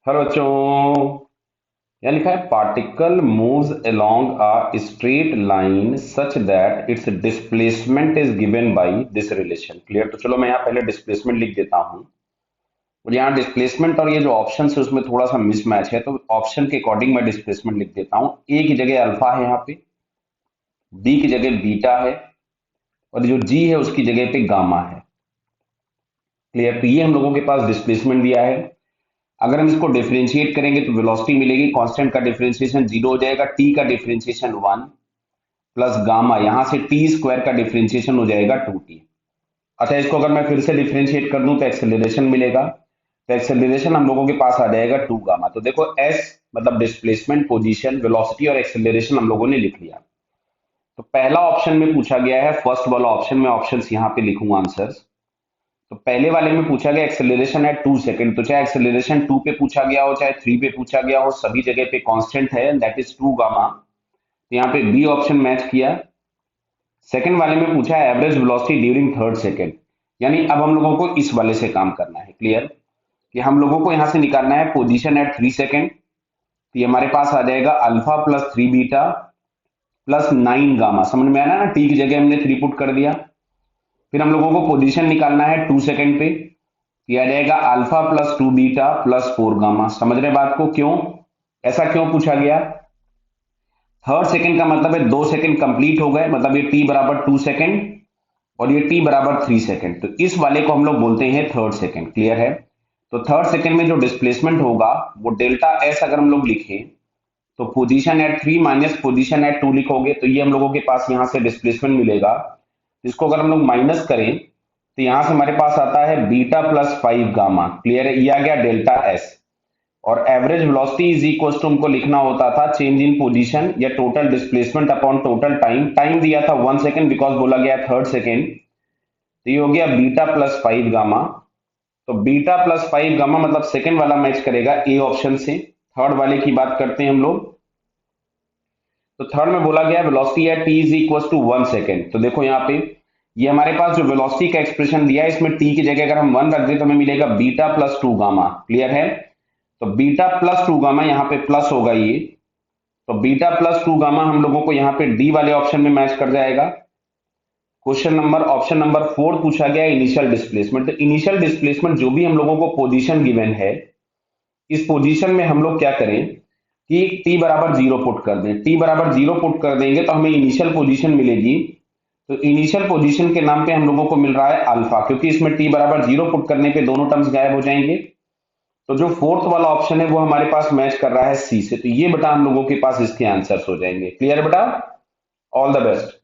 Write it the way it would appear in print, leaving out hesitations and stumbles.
Hello बच्चों। यहाँ लिखा है particle moves along a straight line such that it's displacement is given by this relation. Clear? तो चलो मैं यहाँ पहले डिस्प्लेसमेंट लिख देता हूँ। और यहाँ डिस्प्लेसमेंट और ये जो ऑप्शन है उसमें थोड़ा सा मिसमैच है, तो ऑप्शन के अकॉर्डिंग मैं डिस्प्लेसमेंट लिख देता हूँ। ए की जगह अल्फा है, यहाँ पे बी की जगह बीटा है, और जो जी है उसकी जगह पे गामा है। क्लियर? तो ये हम लोगों के पास डिस्प्लेसमेंट दिया है। अगर हम इसको डिफरेंशिएट करेंगे तो वेलोसिटी मिलेगी, कांस्टेंट का डिफरेंशिएशन जीरो हो जाएगा, टी का डिफरेंशिएशन वन प्लस गामा, यहां से टी स्क्वायर का डिफरेंशिएशन हो जाएगा टू टी। अच्छा, इसको अगर मैं फिर से डिफरेंशिएट कर दूं तो एक्सेलरेशन मिलेगा। तो एक्सेलरेशन हम लोगों के पास आ जाएगा टू गामा। तो देखो एस मतलब डिस्प्लेसमेंट, पोजीशन, वेलोसिटी और एक्सेलरेशन हम लोगों ने लिख लिया। तो पहला ऑप्शन में पूछा गया है, फर्स्ट वाला ऑप्शन में, ऑप्शंस यहां पे लिखूंगा आंसर्स। तो पहले वाले में पूछा गया एक्सेलरेशन है 2 सेकंड, तो चाहे एक्सेलरेशन 2 पे पूछा गया हो चाहे 3 पे पूछा गया हो, सभी जगह पे कांस्टेंट है, दैट इज 2 गामा। तो यहाँ पे बी ऑप्शन मैच किया। सेकंड वाले में पूछा है average velocity during third second, यानी अब हम लोगों को इस वाले से काम करना है। क्लियर? कि हम लोगों को यहाँ से निकालना है पोजीशन एट 3 सेकंड। तो ये हमारे पास आ जाएगा alpha plus 3 beta plus 9 gamma. समझ में आना ना, टी की जगह हमने 3 पुट कर दिया। फिर हम लोगों को पोजीशन निकालना है 2 सेकंड पे, किया जाएगा alpha plus 2 beta plus 4 gamma. समझ रहे बात को? क्यों ऐसा क्यों पूछा गया? थर्ड सेकंड का मतलब है 2 सेकंड कंप्लीट हो गए, मतलब ये टी बराबर 2 सेकंड और ये टी बराबर 3 सेकंड, तो इस वाले को हम लोग बोलते हैं थर्ड सेकंड। क्लियर है? तो थर्ड सेकंड में जो डिस्प्लेसमेंट होगा वो डेल्टा एस अगर हम लोग लिखें तो position at 3 minus position at 2 लिखोगे, तो ये हम लोगों के पास यहां से डिस्प्लेसमेंट मिलेगा। इसको अगर हम लोग माइनस करें तो यहां से हमारे पास आता है बीटा प्लस 5 गामा। क्लियर है? ये आ गया डेल्टा एस। और average velocity is equal to हमको लिखना होता था चेंज इन पोजीशन या total displacement upon total time. Time दिया था 1 सेकंड बिकॉज बोला गया थर्ड सेकंड, तो ये हो गया बीटा प्लस 5 गामा। तो बीटा प्लस 5 गामा मतलब सेकंड वाला मैच करेगा ए ऑप्शन से। थर्ड वाले की बात करते हैं हम लोग। तो थर्ड में बोला गया वेलोसिटी है T is equal to 1 second. तो देखो यहाँ पे ये हमारे पास जो वेलोसिटी का एक्सप्रेशन दिया है, इसमें टी की जगह अगर हम 1 रख दें तो हमें मिलेगा बीटा प्लस 2 गामा। क्लियर है? तो बीटा प्लस 2 गामा, यहाँ पे प्लस होगा ये, तो बीटा प्लस 2 गामा हम लोगों को यहाँ पे डी वाले ऑप्शन में मैच कर जाएगा। क्वेश्चन नंबर ऑप्शन नंबर 4 पूछा गया इनिशियल डिस्प्लेसमेंट। तो इनिशियल डिस्प्लेसमेंट जो भी हम लोगों को पोजीशन गिवन है, इस पोजीशन में हम लोग क्या करें कि टी बराबर जीरो पुट कर दें। टी बराबर जीरो पुट कर देंगे तो हमें इनिशियल पोजीशन मिलेगी। तो इनिशियल पोजीशन के नाम पे हम लोगों को मिल रहा है अल्फा, क्योंकि इसमें टी बराबर जीरो पुट करने पे दोनों टर्म्स गायब हो जाएंगे। तो जो फोर्थ वाला ऑप्शन है वो हमारे पास मैच कर रहा है सी से, तो ये बेटा हम लोगों के पास इसके आंसर्स हो जाएंगे। क्लियर है बेटा? All the best.